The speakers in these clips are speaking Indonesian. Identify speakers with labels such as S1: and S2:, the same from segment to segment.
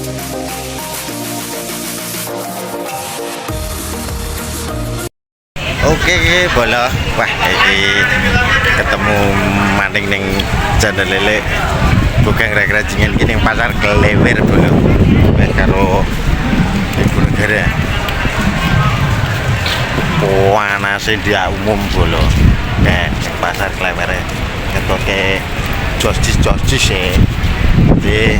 S1: Oke, bola. Wah, ini ketemu maning ning Janda Lele. Bukan rajingan gini pasar Klewer bola. Wes karo Ibu Negara. Panase dia umum bola. Pasar Klewer ketoke jostis e. Di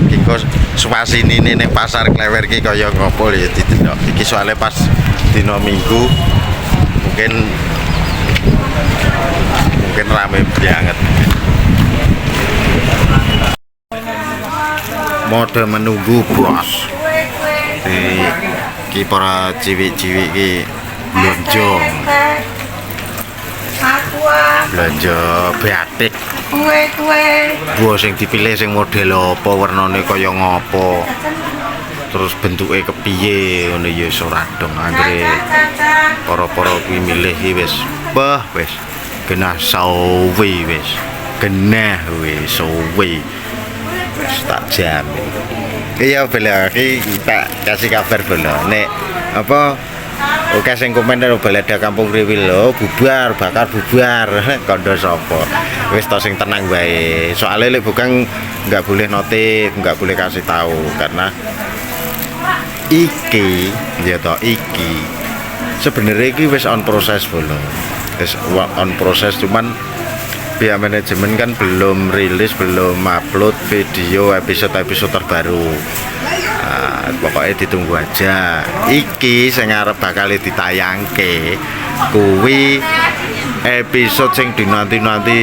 S1: kiko suasini ning pasar Klewer ki kaya ngopo ya didelok. Iki soalnya pas dino Minggu mungkin rame banget. Mode menunggu bos. Ki para cilik-cilik ki belanja batik. Bos sing dipilih sing model apa, warnane kaya ngopo. Terus bentuknya kepiye ngono ya ora dong anggere para-para kuwi milih wis bah wis genah sawi wis genah wis sawi wis tak jamin. Iya bela iki tak kasih kabar bela nek apa oke sing komen lho balada Kampung Riwil lho bubar bakar bubar kondo sapa wis to sing tenang bae soalnya lek bukan nggak boleh notif nggak boleh kasih tahu karena iki ya toh iki sebenarnya iki wis on proses belum wis on proses cuman pihak manajemen kan belum rilis belum upload video episode terbaru. Pokoknya ditunggu aja iki sing arep bakal ditayangke kuwi episode sing dinanti-nanti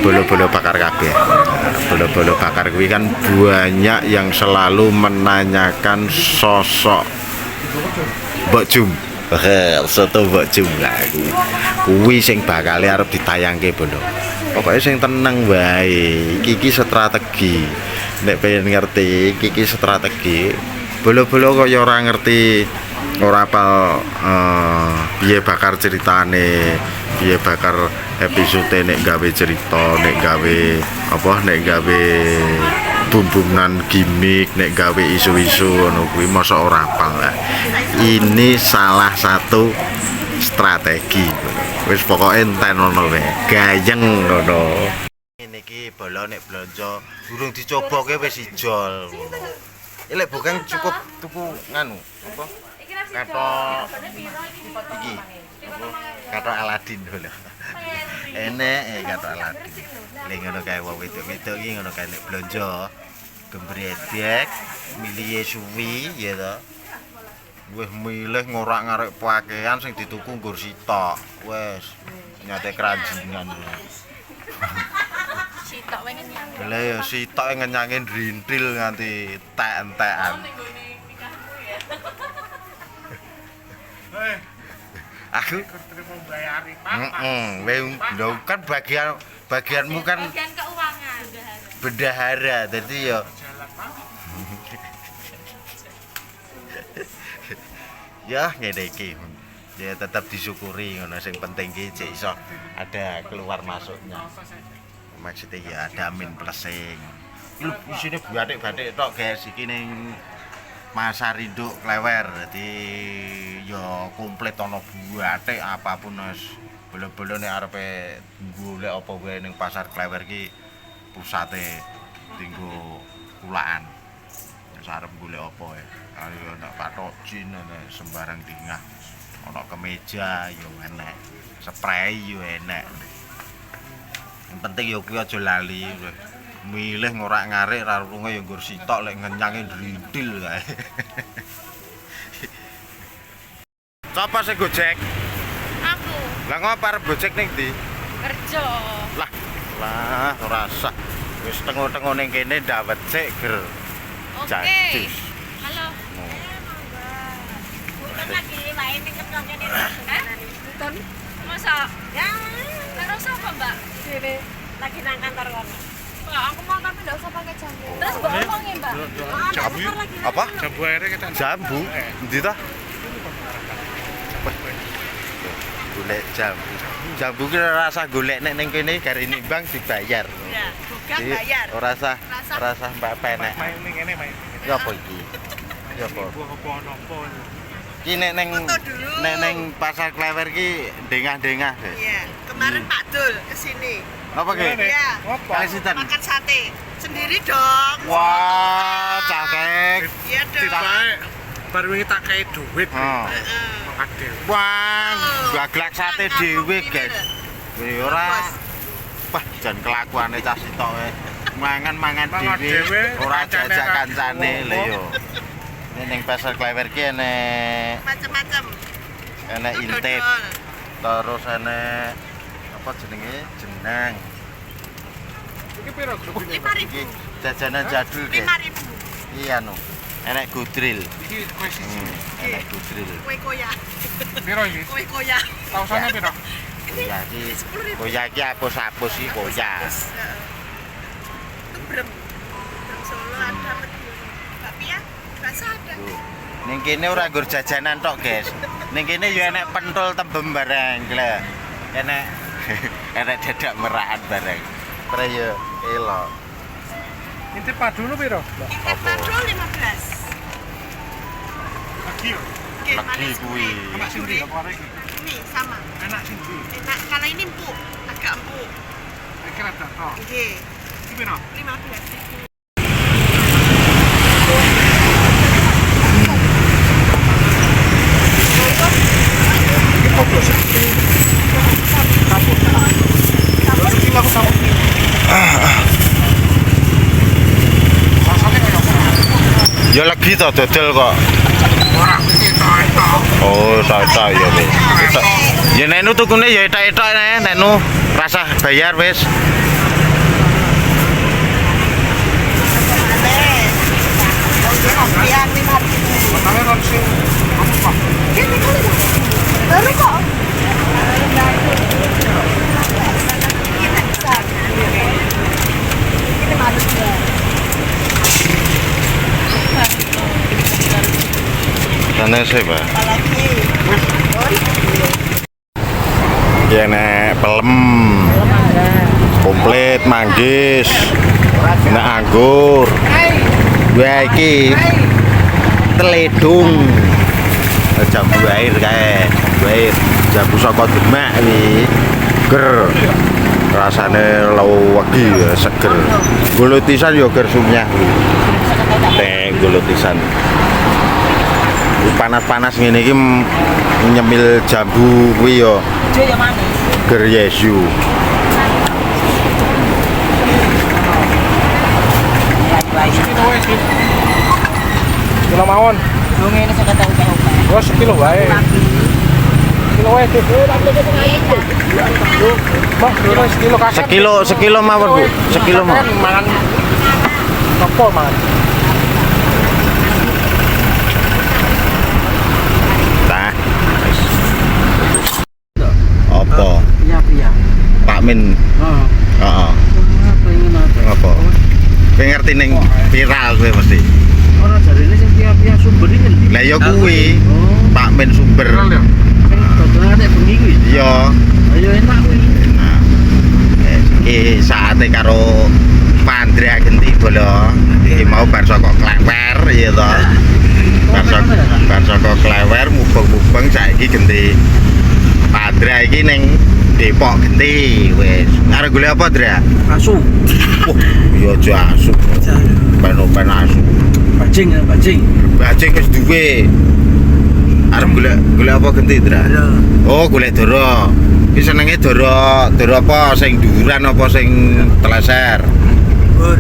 S1: bolo-bolo bakar kabeh. Bolo-bolo bakar kuwi kan banyak yang selalu menanyakan sosok Mbok Jum. Soto Mbok Jum lah kuwi sing bakal arep ditayangke bolo. Pokoknya sing tenang wae. Iki strategi. Nek pengen ngerti iki strategi. Bolo-bolo kaya ora ngerti ora apal piye bakar ceritane, piye bakar episode nek gawe cerita, nek gawe apa nek gawe bumbunan gimmick, nek gawe isu-isu ngono kuwi mosok ora apal lah. Ini salah satu strategi. Wis pokoke enten ngono wae. Gayeng ngono. Ini iki bola nek blonjo durung dicoboke wis ijol ngono. Lek bukan cukup tuku nganu apa? Katok iki katok Aladin lho. Enek katok Aladin. Lek ngono kae wong wedok-wedok iki ngono kae nek blonjo gembredek milih suwi ya to. Wis milih ngorak-ngarik pakaian sing dituku nggur sitok. Wes nyate keranjingan. Sitok wae ngenyang. Lah ya sitok ngenyange ndrintil nganti tek-entekan. Aku terima bayari Pak. Kan bagianmu kan bagian keuangan bendahara jadi ya ya ngene iki ya tetap disyukuri ngono sing penting ki cek iso ada keluar masuknya maksudnya ya ada min plusing lu isine batik-batik tok guys iki ning Pasar Induk Klewer jadi ya komplit ana batik apapun wis bolo-bolo nek arepe golek apa wae ning Pasar Klewer ki pusate dienggo kulaan wis arep golek apa ya ayo nek patok jin nek sembarang dingah ana kemeja yo enek spray yo enek yang penting yo kuwi aja lali milih ngorak-ngarik ra runge ya nggur sitok lek ngenyange ndrintil kae. Sapa sing Gojek?
S2: Aku.
S1: Lah ngopo arep Gojek ning ndi?
S2: Kerja.
S1: Lah ora sah. Wis tengok-tengok ning kene ndawet sik ger.
S2: Oke. Halo. Bukan lagi main ning kerjane ning. Bukan. Masa? Ya. Karo sapa, Mbak? Dewe lagi nang kantor kono. Mbak, aku mau tapi enggak usah pakai jambu. Terus mbok omongin, Mbak.
S1: Jambu. Apa?
S3: Jambu airnya kita.
S1: Jambu. Endi ta? Golek jambu. Jambu ki rasa golek nek ning kene gare nimbang dibayar.
S2: Iya.
S3: Gak bayar.
S1: Ora sah Mbak Penek.
S4: Main ning kene, main.
S1: Ya apa iki? Ya apa?
S4: Apa nopo.
S1: Ki nek ning
S3: Foto dulu.
S1: nek ning pasar Klewer ki dengah-dengah deh.
S3: Iya, kemarin Pak Dul kesini.
S1: Apa ki?
S3: Iya.
S4: Apa?
S1: Kali sinten?
S3: Makan sate sendiri dong.
S1: Wah, cakek.
S3: Iya dong.
S4: Tibae baru wingi tak kei duit.
S1: Oh.
S3: Heeh.
S4: Makan dhewe.
S1: Wah, gaglak sate dhewe, guys. Wih, ora. Wah, jan kelakuane cah sitok e. Mangan
S4: Mangan
S1: dhewe,
S4: dhewe,
S1: ora
S4: kancane
S1: jajak
S4: kan.
S1: kancane lho yo. Ning pasar Klewer ki enek
S3: Macam-macam.
S1: enek
S3: Itu
S1: intip,
S3: dodol.
S1: terus enek apa jenenge? Jenang.
S4: Iki piro grup ini?
S3: 5.000.
S1: Iki jajanan jadul, guys.
S3: 5.000.
S1: Iya no. Enek gudril.
S4: Iki kowe siji.
S1: Enek gudril.
S3: Kue koya.
S4: Piro iki?
S3: Kue koya.
S4: Tausane piro?
S1: Koya iki,
S3: 10.000.
S1: koya iki apus-apus iki koya.
S3: Heeh. Itu brem. Brem Solo ada Madiun. Tapi ya rasa ada.
S1: Ning kene ora nggur jajanan tok, guys. Ning kene yo enek pentul tembem bareng, lho. Enek enek dadak merahan bareng. Pre yo elok.
S4: Intip padunu piro?
S3: Intip padul 15.
S4: Lagi yo.
S3: Oke,
S1: Lagi
S3: manis
S1: kuwi.
S3: kuwi.
S4: Enak sing ndi apa arek iki?
S3: Ini sama.
S4: Enak sing ndi?
S3: Enak. Kalau ini empuk, agak empuk.
S4: Iki rada tok.
S3: Oke.
S4: Iki piro?
S3: 15.000.
S1: Ya lagi to dodol kok.
S4: Ora iki tok.
S1: Oh, sak-sak ya wis. Tok. Ya nek nu tukune ya etok-etok nek nu rasa bayar wis.
S3: Yang 5.000.
S4: Pertama kan sing apa?
S3: Baru kok.
S1: Sana sih, Pak. Ya nek pelem. Komplit manggis. Nek anggur. Wah iki teledung. Jambu air kae. Air jambu saka Demak iki. Ger. Rasane lewegi ya, seger. Golutisan yo ger sumyah kuwi. Teh golutisan. Panas-panas ngene iki nyemil jambu kuwi yo. Ger yesu.
S4: Sekilo wae sih. Kilo mawon. Oh, sekilo wae. Sekilo wae sih. Mak, sekilo kasar.
S1: Sekilo mawon, Bu. Sekilo mawon.
S4: Mangan apa mangan?
S1: Tah. Apa?
S5: Iya.
S1: Pak Min.
S5: Heeh.
S1: Heeh.
S5: Pengen apa?
S1: Apa? Kowe ngerti ning viral kowe mesti.
S5: Ora jarene sing piye-piye sumber iki endi?
S1: Lah ya kuwi.
S5: Oh,
S1: Pak Min sumber.
S4: ya.
S5: sing dodolan nek bengi kuwi.
S1: Iya.
S5: Ayo enak kuwi.
S1: Nah. Iki saate karo Pandrea Genti bolo. Iki mau bar saka Klewer ya to. Bar saka Klewer mubeng-mubeng saiki Genti. Pandrea iki ning Depok Genti wis. Arep golek apa, Dra?
S5: Asu.
S1: Wah, ya aja asu. Ben asu.
S5: Bajing ya, bajing.
S1: Bajing wis duwe. Arep golek apa Genti, Dra?
S5: Ya.
S1: Oh, golek doro. Ki senenge doro apa sing dhuwuran apa sing teleser?
S5: Wur.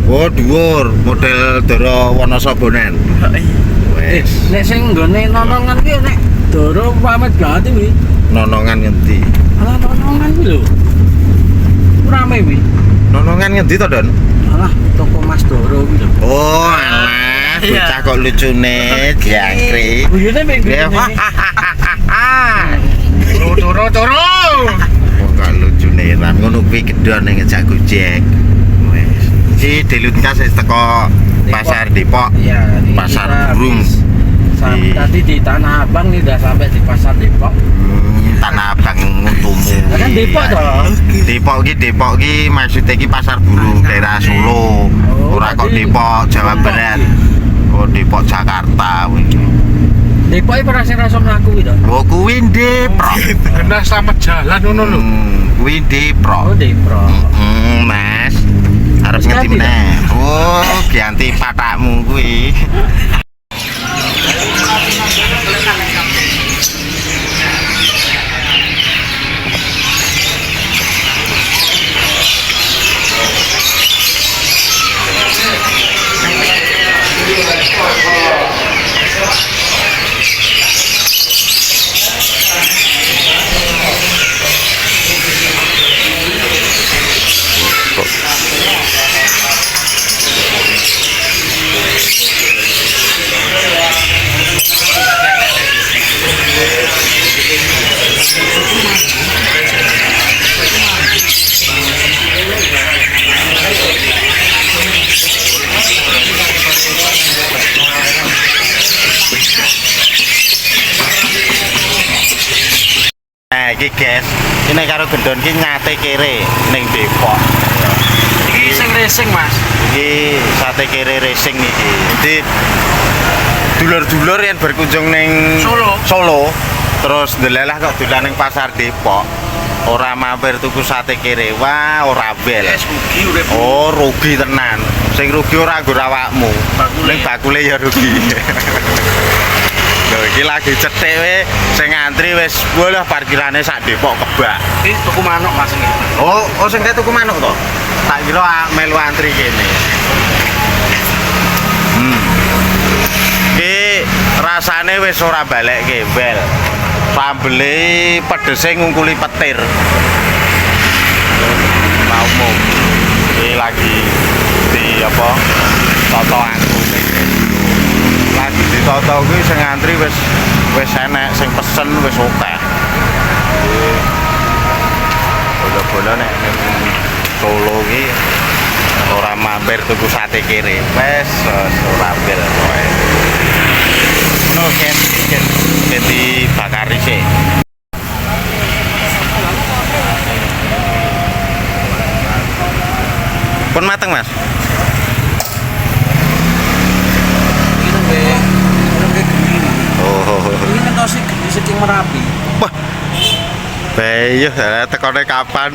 S1: Oh, dhuwur, model doro Wonosobonen. Wes.
S5: Nek sing nggone nonongan kuwi nek Doro pamit ganti kuwi.
S1: Nonongan ngendi?
S5: Alah nonongan kuwi lho. Rame kuwi.
S1: Nonongan ngendi to, Don?
S5: Alah toko Mas Doro kuwi lho.
S1: Oh, alah, bocah kok lucune jangkrik.
S5: Guyone ping
S1: Ya,
S4: Turu.
S1: oh, kok lucune ram ngono kuwi gedhon ning ngejak Gojek. Wes. Iki Delutkas wis teko Pasar Depok.
S5: Iya, ini
S1: Pasar
S5: kita
S1: Burung.
S5: habis.
S1: Di-
S5: Tadi di Tanah Abang nih udah sampai di Pasar Depok.
S1: Tanah Abang untumu.
S5: Kan Depok toh.
S1: Depok ki maksudnya ki pasar burung daerah Solo. Ora kok Depok Jawa Barat. Oh Depok Jakarta kuwi.
S5: Depok iki ora sing rasa mlaku iki to.
S1: Oh kuwi Depok.
S4: Kena sama jalan ngono lho.
S1: Kuwi Depok.
S5: Oh, Depok.
S1: Mas. Harus
S5: Wis
S1: ngerti
S5: ganti,
S1: meneh. Oh, ganti patakmu kuwi. Iki guys, ini karo gendon ki nyate kere ning Depok.
S5: Iki sing racing, Mas.
S1: Iki sate kere racing iki. Jadi dulur-dulur yang berkunjung ning Solo terus ndelelah kok dolan ning pasar Depok. Ora mampir tuku sate kere. Wah, ora bel.
S5: Rugi urip.
S1: Oh, rugi tenan. Sing rugi ora nggo awakmu. Ning bakule ya rugi. Lho iki lagi cethek we sing ngantri wis bolah parkirane sak Depok kebak.
S5: Iki tuku manuk Mas iki.
S1: Oh sing tuku manuk to. Tak kira melu antri kene. Iki rasane wis ora balik gembel. Sambele pedese ngungkuli petir. Mau mau. Iki lagi di apa? Toto aku lagi ditoto kuwi sing ngantri wis enek sing pesen wis akeh. Bola-bola nek ning Solo ki ora mampir tuku sate kere. Wes ora bel kowe. Ono ken dibakari sik. Pun mateng, Mas.
S5: Ini ngetosnya gede saking Merapi.
S1: Wah. Bayuh, tekone kapan?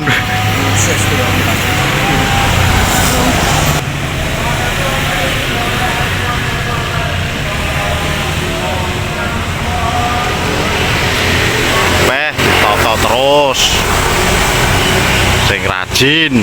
S1: Toto terus. Sing rajin.